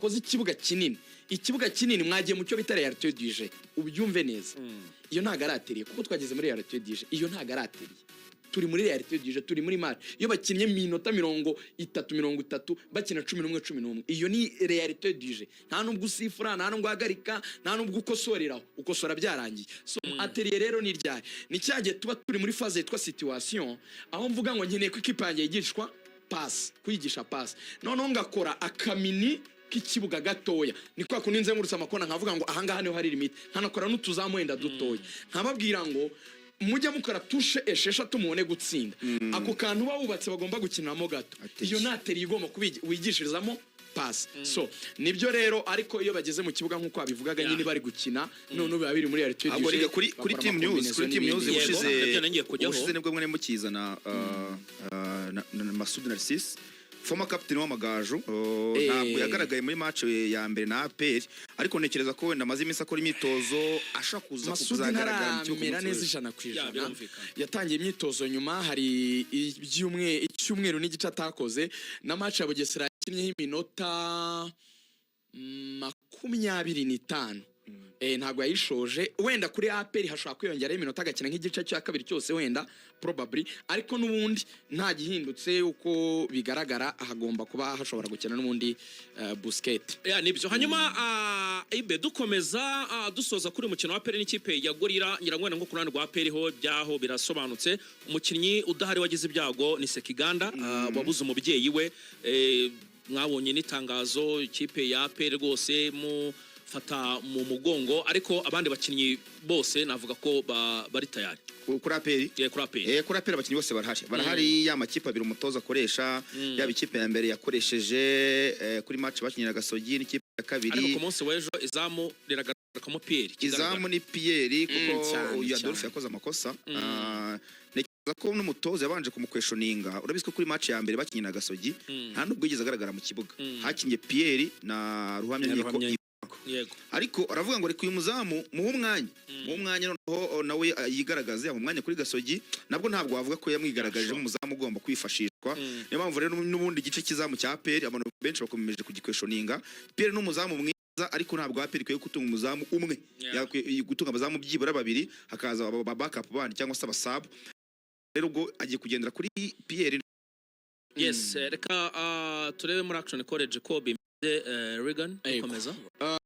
koze ikibuga kinini mwagiye mu cyo bita realite duje ubyumve neza iyo ntago arateriye kuko twageze muri realite duje iyo ntago arateriye turi muri realite duje turi muri match iyo bakinnye minota 30 bakina 11 iyo ni realite duje nta nubwo usifura nta nubwo hagarika nta nubwo ukosoreraho ukosora byarangiye so ateriye rero ni ryari ni cyagiye tuba turi muri phase yitwa situation aho mvuga ngo nkeneye ko ikipe yanjye yigishwa pass kuyigisha pass noneho ngakora akamini k'ikibuga gatoya ni kwa kuninze ngurutsa amakona nkavuga ngo ahangaha niho hari limit nkanakora n'utuzamu wenda dutoya nkababwira ngo mujya mukora tushe esheshatu mubone gutsinda ako kantu bawubatse bagomba gukinamo gato iyo nateri igomba kubigishirizamo pass so nibyo rero ariko iyo bageze mu kibuga nkuko abivugaga nyine bari gukina none biba biri muri reality kuri team news ushize nibwo mwe mukizana Masud Narcisse former captain w'amagaju ntabwo yagaragaye muri match ya mbere na APR ariko nekereza ko wenda amaze iminsi akora imyitozo ashakuza kuzagaragara mu kibuga neza 100% yatangiye imyitozo nyuma hari icyumweru n'igice atakoze na match ya Bugesera yakinnye iminota 25 ntabwo yayishoje wenda kuri APR hashobora kwiyongera iminota agakina nk'igice cya kabiri cyose wenda probably ariko nubundi nta gihindutse uko bigaragara hagomba kuba hashobora gukina n'ubundi Busquets nibyo hanyuma ibe dukomeza dusoza kuri umukino wa APR n'ikipe ya Gorilla nyirangwena ngo kurana rwa APR ho byaho birasobanutse umukinnyi udahari wagize ibyago ni Sekiganda wabuze umubyeyi we mwabonye n'itangazo ikipe ya APR rwose mu fata mu mugongo ariko abandi bakinnyi bose navuga ko bari tayari kuri APR kuri APR abakinnyi bose barahari ya makipe abiri umutoza akoresha yaba ikipe ya mbere yakoresheje kuri match bakinyira Gasogi n'ikipe ya kabiri ariko ku munsi w'ejo izamu riragaragara mu Pierre izamu ni Pierre kuko uyu Adolphe yakoze amakosa nekeza ko n'umutoza yabanje kumukweshoninga urabizi ko kuri match ya mbere bakinyira Gasogi nta nubwo yigeze agaragara mu kibuga hakinye Pierre na Ruhamya Nyeko yego ariko aravuga ngo reka uyu muzamu muhe umwanya noneho nawe yigaragaze mu mwanya kuri Gasogi nabwo ntabwo wavuga ko yamwigaragaje mu muzamu ugomba kwifashishwa niyo mpamvu rero n'ubundi gice kizamu cya APR abantu benshi bakomeje kugikweshoninga APR n'umuzamu mwiza ariko ntabwo APR ikwiye gutunga umuzamu umwe gutunga abazamu byibura babiri hakaza aba backup bandi cyangwa se abasab rero ubwo agiye kugendera kuri PR yes reka turebe muri Action College ko bimeze Regan komeza